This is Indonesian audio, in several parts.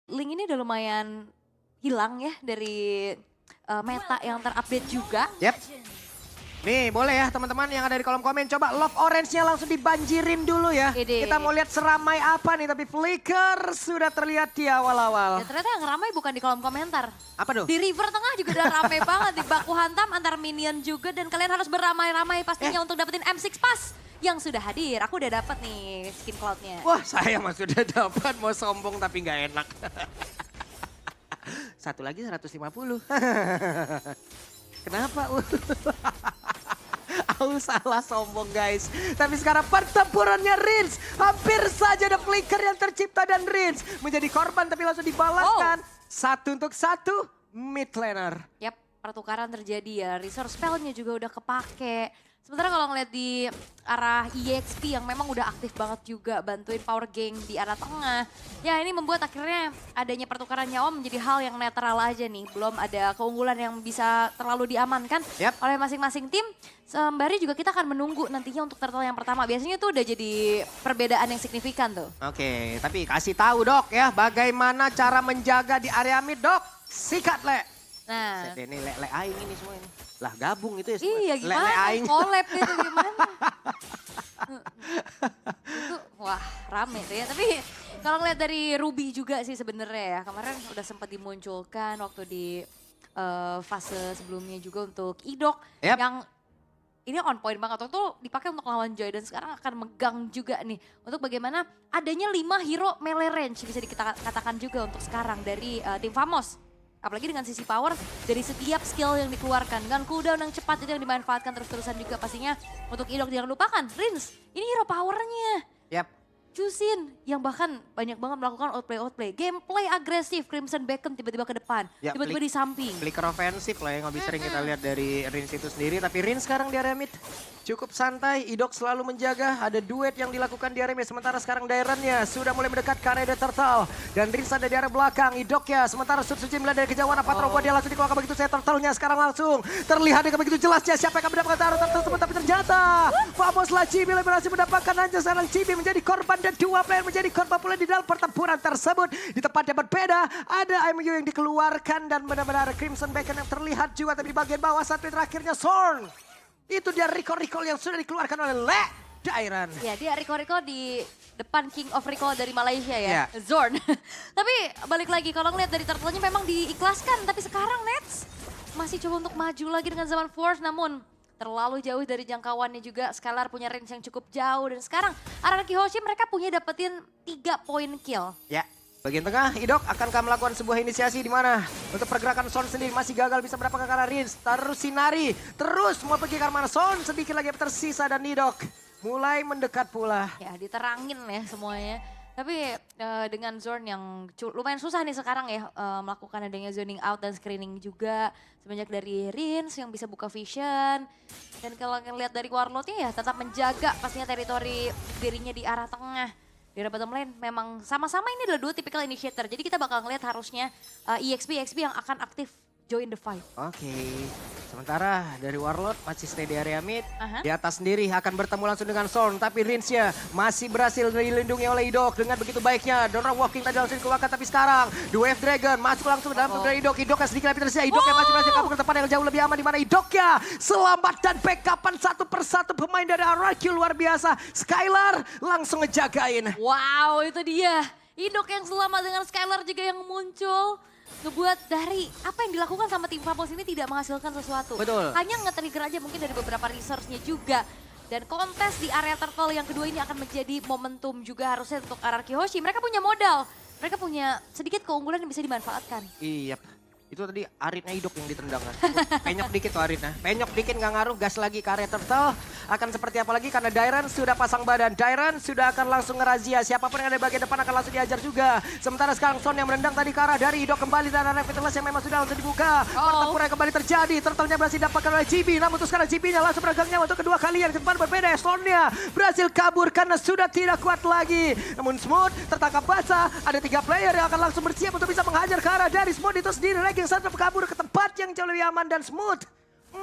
Link ini udah lumayan hilang ya dari meta yang terupdate juga. Yep. Nih boleh ya teman-teman yang ada di kolom komen, coba love orange-nya langsung dibanjirin dulu ya. Ide. Kita mau lihat seramai apa nih, tapi Flicker sudah terlihat di awal-awal. Ya, ternyata yang ramai bukan di kolom komentar. Apa tuh? Di river tengah juga udah ramai banget, di baku hantam antar minion juga. Dan kalian harus beramai-ramai pastinya untuk dapetin M6 Pass yang sudah hadir. Aku udah dapet nih skin cloud-nya. Wah saya mah sudah dapat, mau sombong tapi nggak enak. Satu lagi 150. Kenapa? Aku salah sombong guys. Tapi sekarang pertempurannya Rins. Hampir saja ada Flicker yang tercipta dan Rins menjadi korban tapi langsung dibalaskan. Satu untuk satu mid laner. Yap, pertukaran terjadi ya. Resource spell-nya juga udah kepake. Sementara kalau ngeliat di arah EXP yang memang udah aktif banget juga bantuin power gang di arah tengah. Ya ini membuat akhirnya adanya pertukaran nyawa menjadi hal yang netral aja nih. Belum ada keunggulan yang bisa terlalu diamankan oleh masing-masing tim. Sembari juga kita akan menunggu nantinya untuk turtle yang pertama. Biasanya itu udah jadi perbedaan yang signifikan tuh. Oke, tapi kasih tahu dok ya bagaimana cara menjaga di area mid dok. Sikat le. Nah. Ini le aing ini semua ini. Lah gabung itu ya semua. Iya gimana, collab itu gimana. Itu wah rame tuh ya. Tapi kalau ngeliat dari Ruby juga sih sebenarnya ya. Kemarin udah sempat dimunculkan waktu di fase sebelumnya juga untuk Idok. Yang ini on point banget. Waktu itu dipakai untuk lawan Joy dan sekarang akan megang juga nih. Untuk bagaimana adanya 5 hero melee range bisa dikatakan juga untuk sekarang dari tim Famos. Apalagi dengan sisi power dari setiap skill yang dikeluarkan. Dengan cooldown yang cepat itu yang dimanfaatkan terus-terusan juga pastinya. Untuk Idok jangan lupakan, Rins ini hero powernya. Yap. Chusin yang bahkan banyak banget melakukan outplay. Gameplay agresif, Crimson Beacon tiba-tiba ke depan, tiba-tiba di samping. Flicker ofensif lah yang lebih sering kita lihat dari Rins itu sendiri. Tapi Rins sekarang di area mid cukup santai, Idok selalu menjaga. Ada duet yang dilakukan di area mid. Sementara sekarang Dairon-nya sudah mulai mendekat ke area Turtle. Dan Rins ada di area belakang, Idok ya. Sementara Suji melihat dari kejauhan apa robot dia langsung dikeluarkan begitu saya Turtle-nya. Sekarang langsung terlihat dengan begitu jelasnya siapa yang akan mendapatkan Turtle tersebut. Tapi ternyata Famoslah Chibi berhasil mendapatkan aja sekarang Chibi menjadi korban dan dua player menjadi korban pula di dalam pertempuran tersebut. Di tempat yang berbeda ada IMU yang dikeluarkan dan benar-benar Crimson Beacon yang terlihat juga. Tapi di bagian bawah satu terakhirnya Zorn. Itu dia recall yang sudah dikeluarkan oleh Le Dairon. Ya dia recall di depan King of Recall dari Malaysia ya, Zorn. Tapi balik lagi kalau ngeliat dari turtle-nya memang diikhlaskan. Tapi sekarang Nets masih coba untuk maju lagi dengan zaman Force namun terlalu jauh dari jangkauannya juga. Scalar punya range yang cukup jauh dan sekarang Araki Hoshi mereka punya dapetin 3 poin kill. Ya. Bagian tengah, Idok akankah melakukan sebuah inisiasi di mana untuk pergerakan Son sendiri masih gagal bisa mendapatkan ke arah Rins. Terus Sinari, terus mau pergi ke arah mana Son, sedikit lagi tersisa dan Idok mulai mendekat pula. Ya diterangin ya semuanya. Tapi dengan Zorn yang lumayan susah nih sekarang ya melakukan adanya zoning out dan screening juga. Semenjak dari Rins yang bisa buka vision. Dan kalau ngelihat dari Warlord-nya ya tetap menjaga pastinya teritori dirinya di arah tengah. Di arah bottom lane memang sama-sama ini adalah 2 typical initiator. Jadi kita bakal ngelihat harusnya EXP yang akan aktif join the fight. Oke. Sementara dari Warlord masih stay di area mid. Di atas sendiri akan bertemu langsung dengan Zorn. Tapi Rins-nya masih berhasil dilindungi oleh Idok dengan begitu baiknya. Donor walking tadi langsung dikeluarkan. Tapi sekarang Wave Dragon masuk langsung dalam dari Idok. Idok yang sedikit lebih tersisa. Idok yang masih berhasil kabur ke depan yang jauh lebih aman. Di mana Idoknya selamat dan backupan satu persatu pemain dari RRQ luar biasa. Skylar langsung ngejagain. Wow itu dia. Idok yang selamat dengan Skylar juga yang muncul. Ngebuat dari apa yang dilakukan sama tim Famos ini tidak menghasilkan sesuatu. Betul. Hanya nge-trigger aja mungkin dari beberapa resource-nya juga. Dan kontes di area turtle yang kedua ini akan menjadi momentum juga harusnya untuk Araki Hoshi. Mereka punya modal, mereka punya sedikit keunggulan yang bisa dimanfaatkan. Iya. Itu tadi Aritnya Idok yang ditendang kan. Penyok dikit tuh Aritnya. Penyok dikit gak ngaruh, gas lagi ke area Turtle. Akan seperti apa lagi karena Dairon sudah pasang badan. Dairon sudah akan langsung ngerazia. Siapapun yang ada di bagian depan akan langsung diajar juga. Sementara sekarang Son yang menendang tadi ke arah dari Idok kembali. Dan arah Vitals yang memang sudah langsung dibuka. Pertempuran kembali terjadi. Turtle-nya berhasil didapatkan oleh GB. Namun terus sekarang GB-nya langsung beragangnya untuk kedua kalian. Ke depan berbeda. Son-nya berhasil kabur karena sudah tidak kuat lagi. Namun Smooth tertangkap basah. Ada 3 player yang akan langsung bersiap untuk bisa menghajar ke arah dari Smooth itu sendiri. Yang satu kabur ke tempat yang jauh lebih aman dan Smooth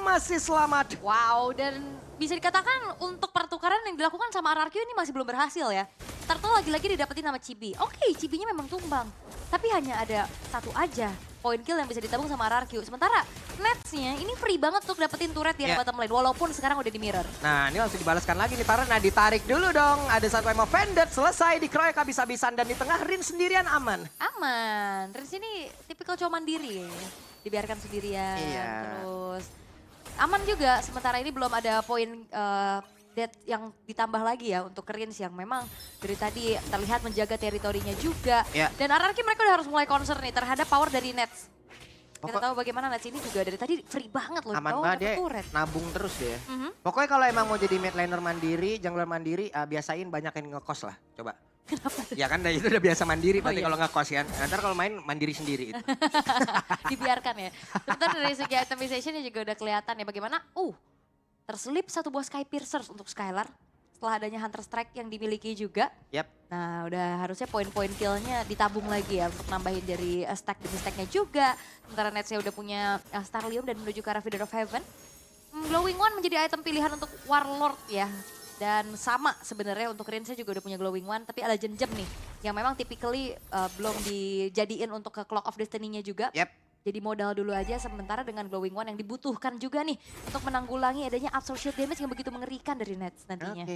masih selamat. Wow dan bisa dikatakan untuk pertukaran yang dilakukan sama RRQ ini masih belum berhasil ya. Turtle lagi-lagi didapetin sama Chibi. Oke, Chibinya memang tumbang. Tapi hanya ada satu aja point kill yang bisa ditabung sama RRQ. Sementara Nets-nya ini free banget untuk dapetin turret di bottom lane. Walaupun sekarang udah di mirror. Nah ini langsung dibalaskan lagi nih Tara. Nah ditarik dulu dong. Ada satu emo Vended selesai dikeroyok habis-habisan. Dan di tengah Rin sendirian aman. Aman. Rin sini tipikal cowok mandiri ya. Dibiarkan sendirian. Iya. Terus aman juga. Sementara ini belum ada poin dead yang ditambah lagi ya untuk Rins yang memang dari tadi terlihat menjaga teritorinya juga. Dan RRQ mereka udah harus mulai concern nih terhadap power dari Nets. Kita tahu bagaimana Nets ini juga dari tadi free banget loh. Aman banget dia, nabung terus deh. Pokoknya kalau emang mau jadi mid laner mandiri, jungler mandiri, biasain banyakin ngekos lah. Coba. Kenapa? Ya kan itu udah biasa mandiri, berarti kalau ngekos kan. Ntar kalau main mandiri sendiri. Itu. Dibiarkan ya. Sebentar dari segi itemization juga udah kelihatan ya bagaimana. Terselip satu buah Sky Piercers untuk Skylar. Setelah adanya Hunter Strike yang dimiliki juga. Nah udah harusnya poin-poin killnya ditabung lagi ya untuk nambahin dari stack demi stacknya juga. Sementara Netsnya udah punya Starlium dan menuju ke arah Feeder of Heaven. Glowing One menjadi item pilihan untuk Warlord ya. Dan sama sebenarnya untuk Rinsnya juga udah punya Glowing One. Tapi ada Jam nih yang memang typically belum dijadiin untuk ke Clock of Destiny-nya juga. Jadi modal dulu aja sementara dengan Glowing One yang dibutuhkan juga nih untuk menanggulangi adanya absorb shield damage yang begitu mengerikan dari Nets nantinya.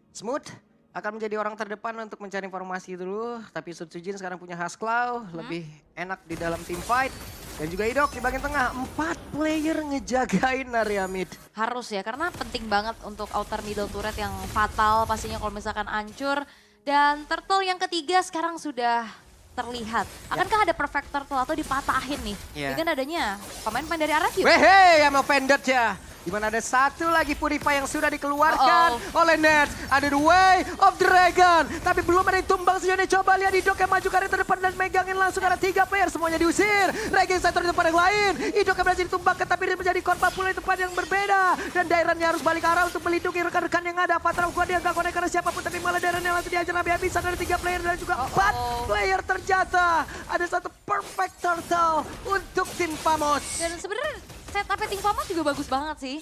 Smooth akan menjadi orang terdepan untuk mencari informasi dulu. Tapi Sutsujin sekarang punya Hasklaw, lebih enak di dalam team fight. Dan juga Idok di bagian tengah, 4 player ngejagain area mid. Harus ya, karena penting banget untuk outer middle turret yang fatal pastinya kalau misalkan hancur. Dan Turtle yang ketiga sekarang sudah terlihat. Akankah ada perfect turtle atau dipatahin nih dengan adanya pemain-pemain dari RRQ? Wehe, yang offended ya. Dimana ada satu lagi Purify yang sudah dikeluarkan oleh Nets. Ada The Way of Dragon. Tapi belum ada yang tumbang sejauh ini. Coba lihat Idok yang maju ke arah terdepan dan megangin langsung ada 3 player. Semuanya diusir. Reggae Center di tempat yang lain. Idok yang berhasil ditumbangkan tapi dia menjadi korban pula di tempat yang berbeda. Dan Dairannya harus balik arah untuk melindungi rekan-rekan yang ada. Patra kuat dia gak konek karena siapapun. Tapi malah Dairannya langsung diajar habis-habisan. Ada 3 player dan juga 4 player terjatuh. Ada satu perfect turtle untuk tim Famos. Dan sebenarnya setup tim Famos juga bagus banget sih.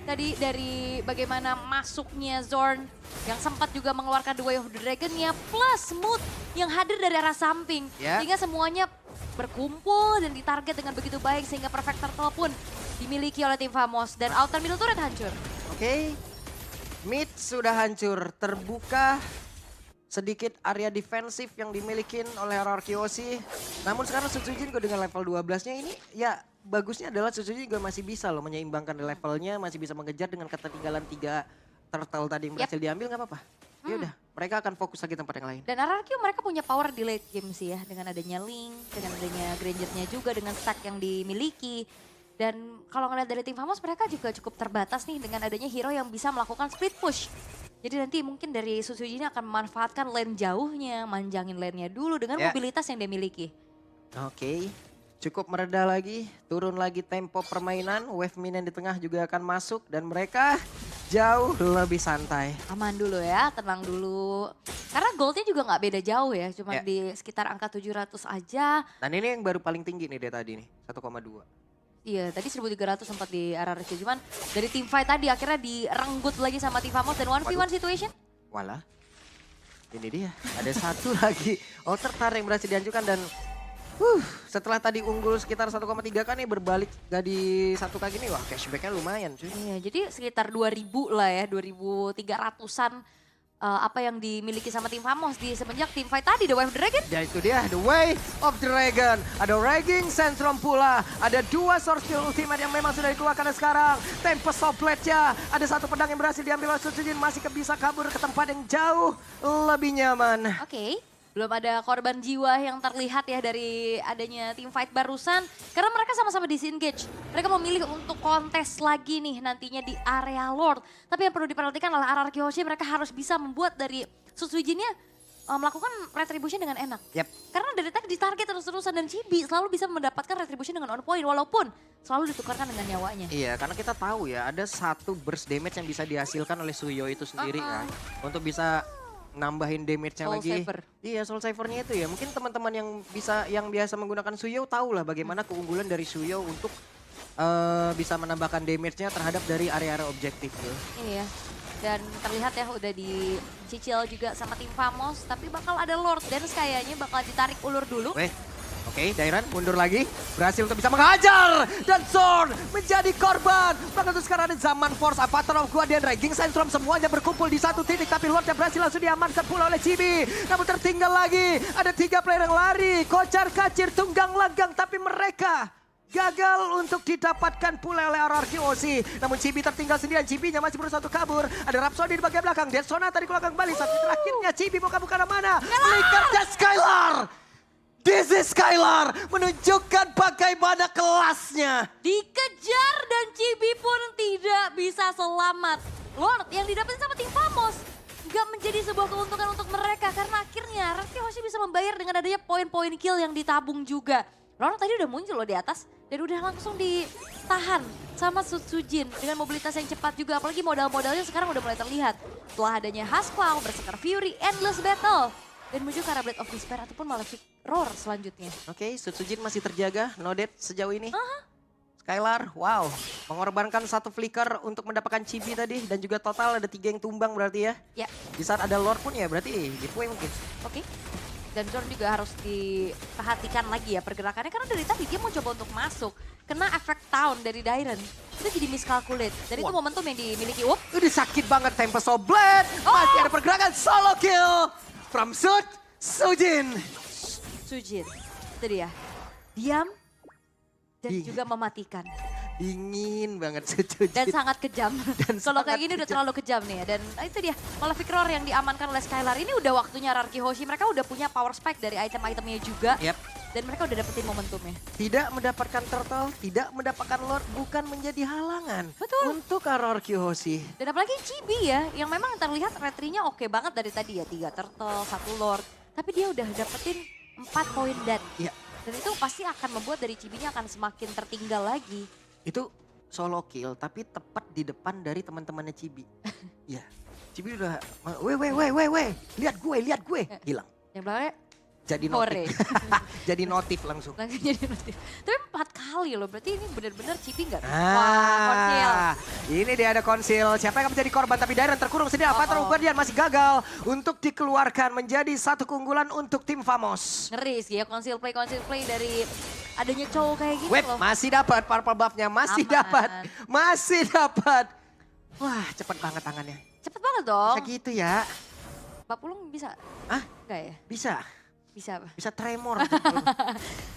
Tadi dari bagaimana masuknya Zorn yang sempat juga mengeluarkan The Way of the Dragon-nya plus Smooth yang hadir dari arah samping. Sehingga semuanya berkumpul dan ditarget dengan begitu baik sehingga perfect turtle pun dimiliki oleh tim Famos dan outer middle turret hancur. Mid sudah hancur, terbuka sedikit area defensif yang dimiliki oleh RRQOC. Namun sekarang Sutsujin dengan level 12-nya ini ya bagusnya adalah Sutsujin juga masih bisa loh menyeimbangkan levelnya, masih bisa mengejar dengan ketertinggalan 3 turtle tadi yang berhasil diambil nggak apa-apa. Ya udah, mereka akan fokus lagi tempat yang lain. Dan RRQ mereka punya power di late game sih ya dengan adanya Link, dengan adanya Granger-nya juga dengan stack yang dimiliki. Dan kalau ngeliat dari tim Famos mereka juga cukup terbatas nih dengan adanya hero yang bisa melakukan split push. Jadi nanti mungkin dari Sutsujin akan memanfaatkan lane jauhnya, manjangin lane-nya dulu dengan mobilitas yang dia miliki. Cukup mereda lagi, turun lagi tempo permainan, wave minion di tengah juga akan masuk dan mereka jauh lebih santai. Aman dulu ya, tenang dulu. Karena goldnya juga nggak beda jauh ya, cuma di sekitar angka 700 aja. Dan ini yang baru paling tinggi nih dia tadi nih, 1,2. Iya, tadi 1.300 sempat di RRQ. Cuman dari tim fight tadi akhirnya direnggut lagi sama tim Famos dan 1v1 situation. Walah, ini dia. Ada satu lagi outer tar yang berhasil dihancurkan dan setelah tadi unggul sekitar 1,3 kan nih berbalik jadi 1K gini. Wah cashbacknya lumayan cuy. Iya, jadi sekitar 2.000 lah ya, 2.300-an. Apa yang dimiliki sama tim Famos di semenjak tim fight tadi, The Way of the Dragon. Ya itu dia, The Way of the Dragon. Ada Raging Centrum pula. Ada 2 Source Skill Ultimate yang memang sudah dikeluarkan sekarang. Tempest Soplet-nya. Ada satu pedang yang berhasil diambil oleh Sutsujin. Masih bisa kabur ke tempat yang jauh lebih nyaman. Belum ada korban jiwa yang terlihat ya dari adanya tim fight barusan. Karena mereka sama-sama disengage. Mereka memilih untuk kontes lagi nih nantinya di area Lord. Tapi yang perlu diperhatikan adalah RRQOC mereka harus bisa membuat dari Sutsujinnya melakukan retribution dengan enak. Karena dari tadi ditarget terus-terusan dan Chibi selalu bisa mendapatkan retribution dengan on point. Walaupun selalu ditukarkan dengan nyawanya. Iya, karena kita tahu ya ada satu burst damage yang bisa dihasilkan oleh Suyo itu sendiri kan. Untuk bisa nambahin damage-nya lagi. Iya, Soul Saver-nya itu ya. Mungkin teman-teman yang biasa menggunakan Suyo tahu lah bagaimana keunggulan dari Suyo untuk bisa menambahkan damage-nya terhadap dari area-area objektif tuh. Iya. Dan terlihat ya udah dicicil juga sama tim Famos, tapi bakal ada Lord Dance kayaknya bakal ditarik ulur dulu. Oke, Dairan mundur lagi, berhasil untuk bisa menghajar. Dan Zorn menjadi korban. Bahkan itu sekarang ada Zaman Force, Avatar of Guardian, Raging Sandstorm semuanya berkumpul di satu titik. Tapi Lordnya berhasil langsung diamankan pula oleh Chibi. Namun tertinggal lagi, ada 3 player yang lari. Kocar kacir, tunggang langgang, tapi mereka gagal untuk didapatkan pula oleh RRQ OC. Namun Chibi tertinggal sendirian, Chibi-nya masih berusaha untuk kabur. Ada Rhapsody di bagian belakang, Dead Sonata di belakang kembali. Sampai terakhirnya Chibi mau kabur ke mana? Flicker dan Skylar! This is Skylar menunjukkan bagaimana kelasnya. Dikejar dan Chibi pun tidak bisa selamat. Lord yang didapetin sama tim Famos nggak menjadi sebuah keuntungan untuk mereka karena akhirnya RRQ Hoshi bisa membayar dengan adanya poin-poin kill yang ditabung juga. Lord tadi udah muncul loh di atas dan udah langsung ditahan sama Sutsujin dengan mobilitas yang cepat juga. Apalagi modal-modalnya sekarang udah mulai terlihat. Setelah adanya Hasclaw, Berserker Fury, Endless Battle. Dan menuju ke arah Blade of Despair ataupun Malefic Roar selanjutnya. Oke, Sutsujin masih terjaga, no death sejauh ini. Skylar, wow, mengorbankan 1 flicker untuk mendapatkan Chibi tadi. Dan juga total ada 3 yang tumbang berarti ya. Ya. Di saat ada Lord pun ya berarti giveaway mungkin. Oke. Dan Zorn juga harus diperhatikan lagi ya pergerakannya. Karena dari tadi dia mau coba untuk masuk. Kena efek Town dari Dairen. Itu jadi miscalculate. Dan itu momentum yang dimiliki Up. Udah sakit banget Tempest of Blade. Masih ada pergerakan solo kill. From Sujin. Sujin, itu dia. Diam dan juga mematikan. Dingin banget Sujin. Dan sangat kejam. Dan kalau kayak gini kejam. udah terlalu kejam nih ya. Dan itu dia, Malefic Roar yang diamankan oleh Skylar. Ini udah waktunya RRQ Hoshi. Mereka udah punya power spike dari item-itemnya juga. Yep. Dan mereka udah dapetin momentumnya. Tidak mendapatkan turtle, tidak mendapatkan Lord bukan menjadi halangan. Betul. Untuk RRQ Hoshi. Dan apalagi Chibi ya, yang memang terlihat retrinya oke banget dari tadi ya. 3 turtle, 1 Lord. Tapi dia udah dapetin 4 poin dead. Iya. Dan itu pasti akan membuat dari Chibinya akan semakin tertinggal lagi. Itu solo kill tapi tepat di depan dari teman-temannya Chibi. Iya. Chibi udah, weh, lihat gue, hilang. Yang belakangnya Jadi Hore. notif. Jadi notif langsung. langsung jadi notif. Tapi 4 kali loh, berarti ini benar-benar Chibi nggak? Konsil. Ini dia ada konsil. Siapa yang akan menjadi korban? Tapi Dairen terkurung sendiri. Avatar of Guardian masih gagal untuk dikeluarkan menjadi 1 keunggulan untuk tim Famos. Ngeri sih ya konsil play dari adanya cowok kayak gitu Wait, loh. masih dapat purple buff-nya. Masih dapat. Wah, cepet banget tangannya. Cepet banget dong. Bisa gitu ya. Bap Ulung bisa? Ah, enggak ya? bisa. Bisa apa? Bisa tremor.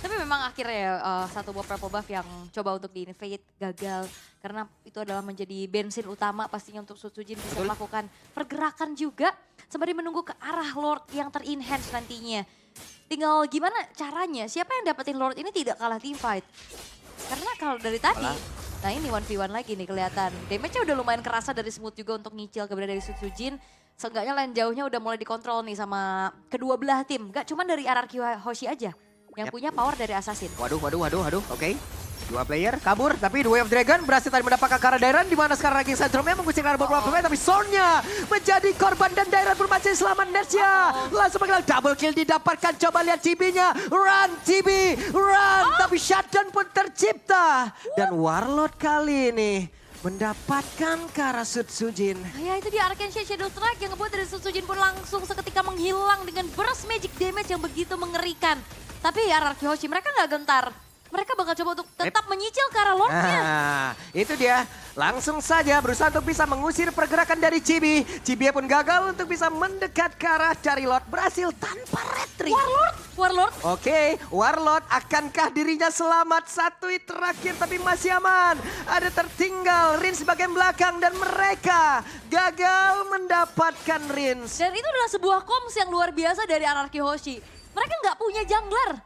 Tapi memang akhirnya satu purple buff yang coba untuk di-invade gagal. Karena itu adalah menjadi bensin utama pastinya untuk Sutsujin bisa melakukan pergerakan juga. Sembari menunggu ke arah Lord yang ter-enhance nantinya. Tinggal gimana caranya, siapa yang dapetin Lord ini tidak kalah teamfight. Karena kalau dari tadi, nah ini 1v1 lagi nih kelihatan. Damage-nya udah lumayan kerasa dari Smooth juga untuk nyicil keberadaan dari Sutsujin. Seenggaknya lane jauhnya udah mulai dikontrol nih sama kedua belah tim. Gak cuma dari RRQ Hoshi aja yang punya power dari Assassin. Waduh. Oke. 2 player kabur, tapi The Way of Dragon berhasil tadi mendapatkan ke arah Dairen. Dimana sekarang Raging Sandstorm-nya mengusir ke arah beberapa pemain. Tapi Zorn-nya menjadi korban dan Dairen pun masih selamat Nersia. Langsung mengenal double kill didapatkan. Coba lihat Chibi-nya. Run Chibi, run. Tapi shutdown pun tercipta. Dan Warlord kali ini mendapatkan ke arah Sutsujin. Ya itu dia Arcane Shadow Strike yang ngebuat dari Sutsujin pun langsung seketika menghilang dengan burst magic damage yang begitu mengerikan. Tapi ya RRQ Hoshi mereka nggak gentar. Mereka bakal coba untuk tetap menyicil ke arah Lordnya. Nah, itu dia. Langsung saja berusaha untuk bisa mengusir pergerakan dari Chibi. Chibi pun gagal untuk bisa mendekat ke arah cari Lord. Berhasil tanpa retri. Warlord. Oke, Warlord akankah dirinya selamat? 1 hit terakhir tapi masih aman. Ada tertinggal Rins bagian belakang dan mereka gagal mendapatkan Rins. Dan itu adalah sebuah comms yang luar biasa dari RRQ Hoshi. Mereka nggak punya jungler.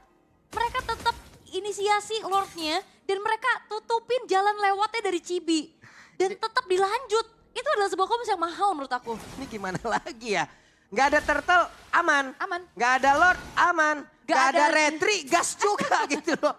Mereka tetap inisiasi Lordnya dan mereka tutupin jalan lewatnya dari Chibi. Dan tetap dilanjut. Itu adalah sebuah comms yang mahal menurut aku. Ini gimana lagi ya? Nggak ada turtle, aman. Nggak ada Lord, aman. Nggak ada retri, gas juga gitu loh.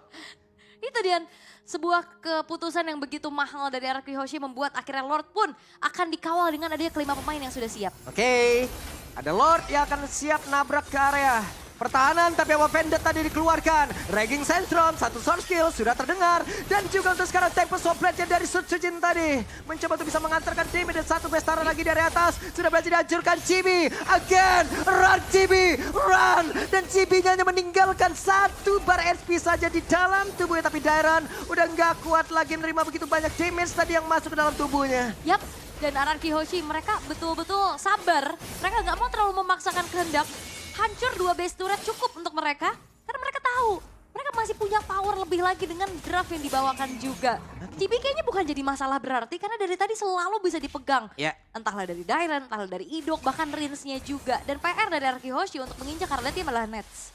Itu dia sebuah keputusan yang begitu mahal dari RRQ Hoshi membuat akhirnya Lord pun akan dikawal dengan adanya kelima pemain yang sudah siap. Oke, ada Lord yang akan siap nabrak ke area. pertahanan, tapi apa Vendetta tadi dikeluarkan. Raging Sandstrom, satu source kill sudah terdengar. Dan juga untuk sekarang Tempest of Blade dari Sutsujin tadi. Mencoba untuk bisa mengantarkan damage dan satu Bestara lagi dari atas. Sudah berhasil dihancurkan Chibi. Again, run Chibi, run. Dan Chibi-nya hanya meninggalkan satu bar SP saja di dalam tubuhnya. Tapi Dairon udah nggak kuat lagi menerima begitu banyak damage tadi yang masuk ke dalam tubuhnya. Yap, dan Anarchy Hoshi mereka betul-betul sabar. Mereka nggak mau terlalu memaksakan kehendak. Hancur 2 base turret cukup untuk mereka. Karena mereka tahu, mereka masih punya power lebih lagi dengan draft yang dibawakan juga. Chibi kayaknya bukan jadi masalah berarti karena dari tadi selalu bisa dipegang. Ya. Entahlah dari Dairon, entahlah dari Idok, bahkan Rinsnya juga. Dan PR dari Anarchy Hoshi untuk menginjak karena dia malah Nets.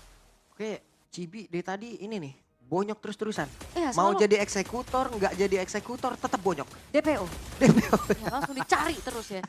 Oke, Chibi dari tadi ini nih. Bonyok terus-terusan. Iya, mau selalu. jadi eksekutor, nggak jadi eksekutor, tetap bonyok. DPO. DPO. Ya, langsung dicari terus ya.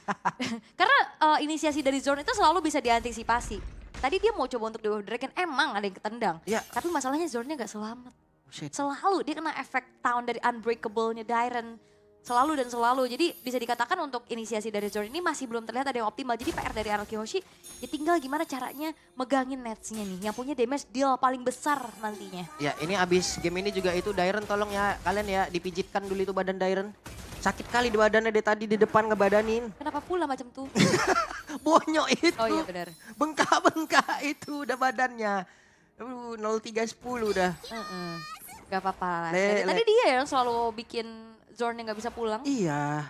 Karena inisiasi dari zone itu selalu bisa diantisipasi. Tadi dia mau coba untuk Dewa Dragon, emang ada yang ketendang. Ya. Tapi masalahnya zone-nya gak selamat. Shit. Selalu dia kena efek town dari Unbreakable-nya Dairon. Selalu dan selalu. Jadi bisa dikatakan untuk inisiasi dari zone ini masih belum terlihat ada yang optimal. Jadi PR dari Anarchy Hoshi ya tinggal gimana caranya megangin netsnya nih. Yang punya damage deal paling besar nantinya. Ya ini abis game ini juga itu Dairon tolong ya kalian ya dipijitkan dulu itu badan Dairon. Sakit kali di badannya dia tadi di depan ngebadanin. Kenapa pula macam tuh? Bonyok itu. Oh iya benar. Bengkak-bengkak itu udah badannya. 0310 udah. Gak apa-apa lah. Le- Tadi dia yang selalu bikin Zorn yang gak bisa pulang. Iya.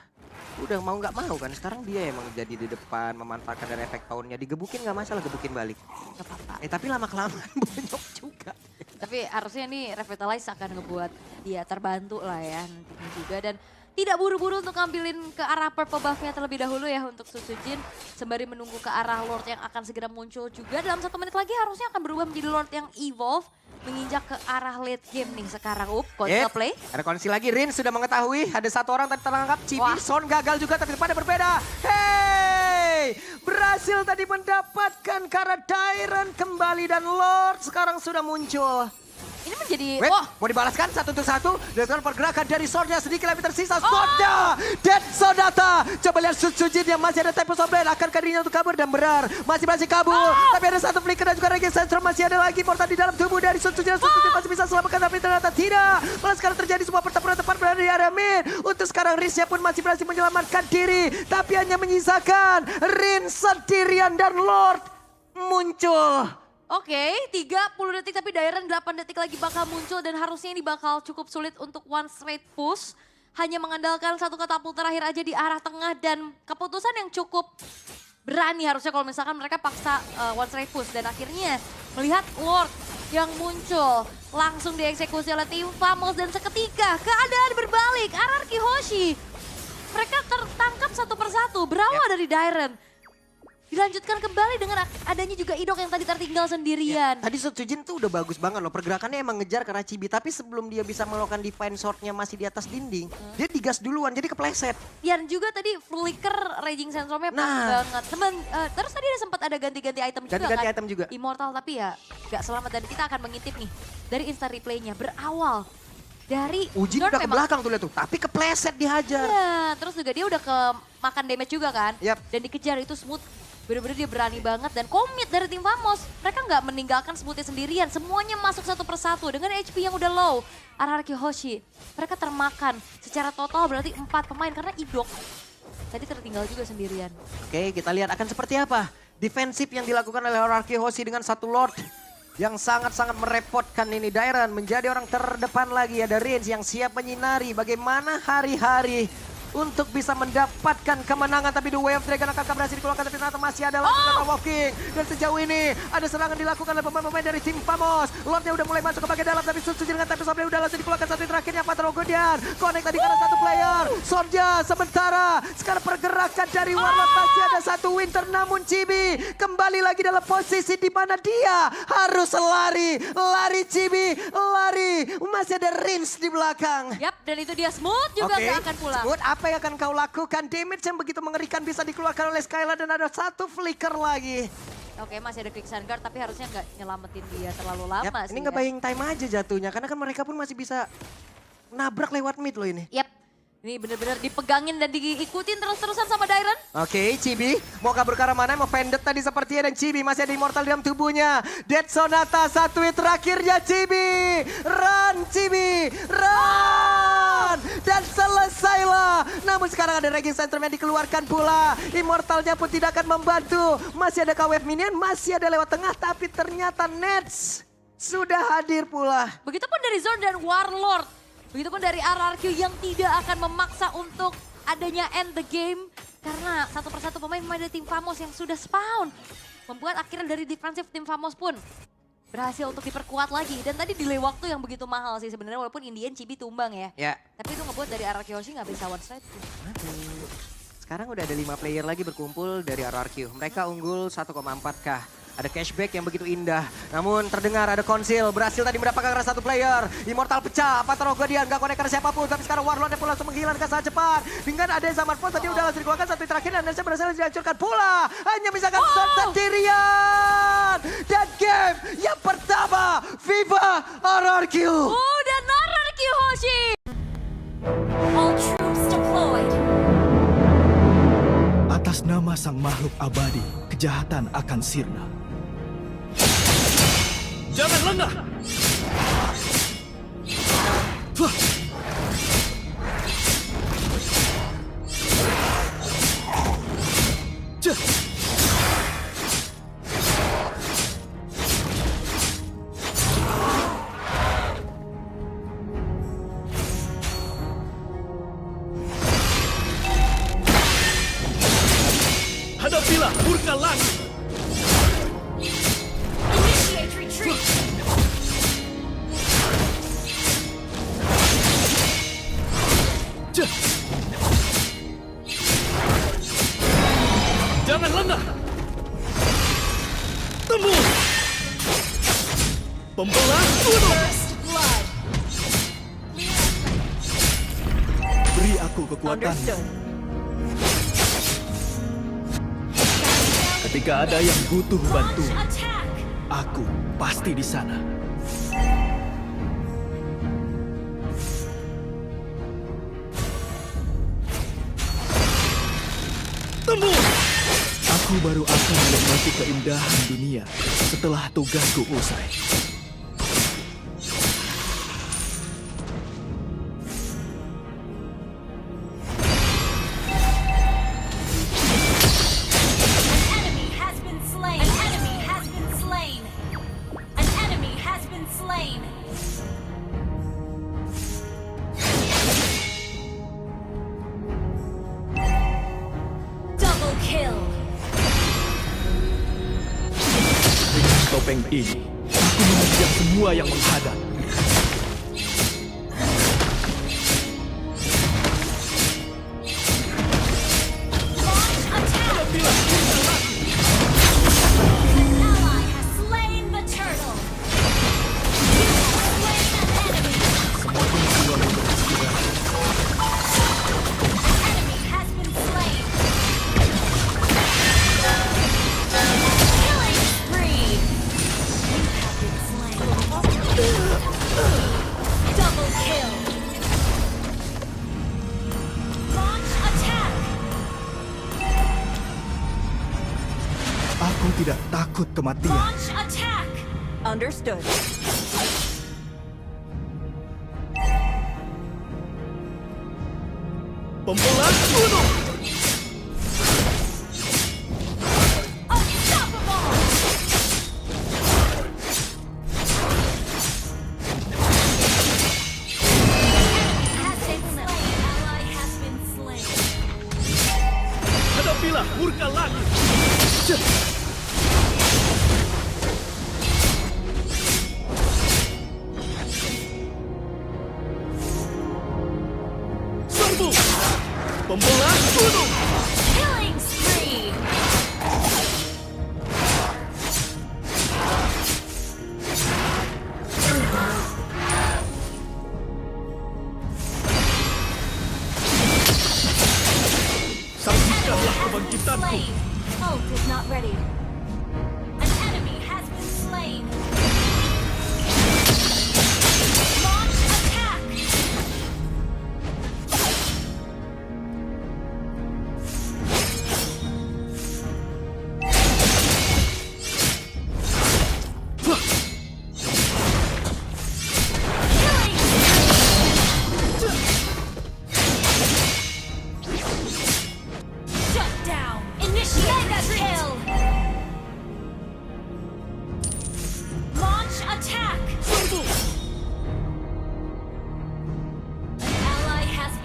Udah mau nggak mau kan sekarang dia emang jadi di depan memanfaatkan dari efek tahunnya. Digebukin nggak masalah, gebukin balik. Gak apa-apa. Tapi lama-kelamaan bonyok juga. Tapi harusnya nih Revitalize akan ngebuat dia terbantu lah ya nantinya juga. Dan tidak buru-buru untuk ngambilin ke arah purple buff-nya terlebih dahulu ya untuk Sutsujin. Sembari menunggu ke arah Lord yang akan segera muncul juga. Dalam 1 menit lagi harusnya akan berubah menjadi Lord yang evolve. Menginjak ke arah late game nih sekarang. Counter play. Ada kondisi lagi, Rin sudah mengetahui. Ada satu orang tadi terangkap, Chibi, Wah. Son gagal juga tapi pada berbeda. Hey! Berhasil tadi mendapatkan karena Dairon kembali dan Lord sekarang sudah muncul. Ini menjadi... Wait, Wah, mau dibalaskan satu untuk satu. Dengan pergerakan dari Swordnya sedikit lebih tersisa. Soda! Dead Sodata! Coba lihat Sutsujin yang masih ada Tempest of Blade. Akankah dirinya untuk kabur dan berar. Masih kabur. Tapi ada satu flicker dan juga Raging Sandstrom. Masih ada lagi portal di dalam tubuh dari Sutsujin. Sutsujin masih bisa selamatkan tapi ternyata tidak. Malah sekarang terjadi semua pertempuran tepat berada di area mid. Untuk sekarang Rinsnya pun masih berhasil menyelamatkan diri. Tapi hanya menyisakan Rin sendirian dan Lord muncul. Oke, 30 detik tapi Dairon 8 detik lagi bakal muncul dan harusnya ini bakal cukup sulit untuk one straight push. Hanya mengandalkan satu katapult terakhir aja di arah tengah dan keputusan yang cukup berani harusnya kalau misalkan mereka paksa one straight push. Dan akhirnya melihat Lord yang muncul langsung dieksekusi oleh tim Famos dan seketika keadaan berbalik. Anarchy Hoshi, mereka tertangkap satu persatu berawal dari Dairon. Dilanjutkan kembali dengan adanya juga Idok yang tadi tertinggal sendirian. Tadi Sutsujin tuh udah bagus banget loh. Pergerakannya emang ngejar ke arah Chibi. Tapi sebelum dia bisa melakukan define swordnya masih di atas dinding. Dia digas duluan jadi kepleset. Dan juga tadi flicker Raging Sandstorm-nya pas banget. Terus tadi sempat ada ganti-ganti item juga Ganti-ganti kan. item juga. Immortal tapi ya gak selamat. Dan kita akan mengintip nih dari instant replay-nya. Berawal dari Ujin Zorn udah ke memang- belakang tuh lihat tuh. Tapi kepleset dihajar. Iya, terus juga dia udah ke makan damage juga kan. Yap. Dan dikejar itu Smooth. Bener-bener dia berani banget dan komit dari tim Famos. Mereka nggak meninggalkan Smoothnya sendirian. Semuanya masuk satu persatu dengan HP yang udah low. Anarchy Hoshi, mereka termakan. Secara total berarti 4 pemain karena Idok tadi tertinggal juga sendirian. Oke, kita lihat akan seperti apa. Defensif yang dilakukan oleh Anarchy Hoshi dengan satu Lord. Yang sangat-sangat merepotkan ini. Dairon menjadi orang terdepan lagi. Ada Rins yang siap menyinari bagaimana hari-hari untuk bisa mendapatkan kemenangan. Tapi The Way of Dragon akan berhasil dikeluarkan. Tapi ternyata masih ada lagi karena Walking. Dan sejauh ini ada serangan dilakukan oleh pemain-pemain dari tim Famos. Lordnya udah mulai masuk ke bagian dalam. Tapi Sutsujin dengan Tempest of Blade udah langsung dikeluarkan. Satu terakhirnya Patrol Guardian. Connect tadi karena satu player. Sorja sementara. Sekarang pergerakan dari Warlord masih ada satu Winter. Namun Chibi kembali lagi dalam posisi di mana dia harus lari. Lari Chibi, lari. Masih ada Rins di belakang. Yap, dan itu dia Smooth juga nggak akan pulang. Smooth, apa yang akan kau lakukan? Damage yang begitu mengerikan bisa dikeluarkan oleh Skylar dan ada satu flicker lagi. Oke, masih ada Quicksand Guard tapi harusnya nggak nyelamatin dia terlalu lama Yap, sih. ini nggak buying time aja jatuhnya karena kan mereka pun masih bisa nabrak lewat mid loh ini. Yap, Ini bener-bener dipegangin dan diikutin terus-terusan sama Dairon. Oke, Chibi mau kabur ke arah mana? Mau Vendetta tadi sepertinya dan Chibi masih ada Immortal dalam tubuhnya. Dead Sonata satu hit terakhirnya Chibi. Run Chibi, run! Dan selesailah. Namun sekarang ada Raging Sentrum yang dikeluarkan pula. Immortalnya pun tidak akan membantu. Masih ada KWF Minion, masih ada lewat tengah. Tapi ternyata Nets sudah hadir pula. Begitupun dari Zone dan Warlord. Begitupun dari RRQ yang tidak akan memaksa untuk adanya end the game. Karena satu persatu pemain dari tim Famos yang sudah spawn. Membuat akhirnya dari defensif tim Famos pun berhasil untuk diperkuat lagi. Dan tadi delay waktu yang begitu mahal sih sebenarnya walaupun Indian Chibi tumbang ya. Tapi itu ngebuat dari RRQ Hoshi nggak bisa one strike. Sekarang udah ada 5 player lagi berkumpul dari RRQ. Mereka unggul 1,4k. Ada cashback yang begitu indah. Namun terdengar ada konsil. Berhasil tadi mendapatkan satu player. Immortal pecah. Panther Guardian gak connect ke siapapun. Tapi sekarang Warlord pun langsung menghilangkan sangat cepat. Dengan ada zaman pun tadi udah langsung dikeluarkan satu terakhir. Dan Nesha berhasil dihancurkan pula. Hanya bisa sendirian. Dan game yang pertama. Viva RRQ. Dan RRQ Hoshi. All troops deployed. Atas nama sang makhluk abadi, kejahatan akan sirna. Jangan lengah! Hadapilah murka langit! Initiate retreat! Jangan lengah! Tembus! Pembelah gunung! Beri aku kekuatan. Ketika ada yang butuh bantuan, aku pasti di sana. Tembus! Aku baru akan menikmati keindahan dunia setelah tugasku usai. Topeng ini, aku mengejar semua yang menghadap. Aku tidak takut kematian. Understood. Pembelah gunung! Hadapilah murka langit! Serbu! Pembelah gunung! Killing spree! Saksikanlah kebangkitanku! Ult is not ready. An enemy has been slain. Launch attack.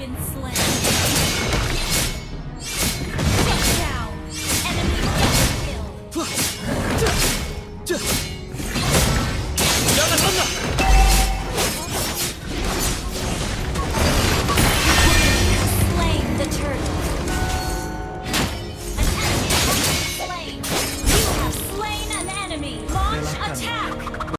been slain.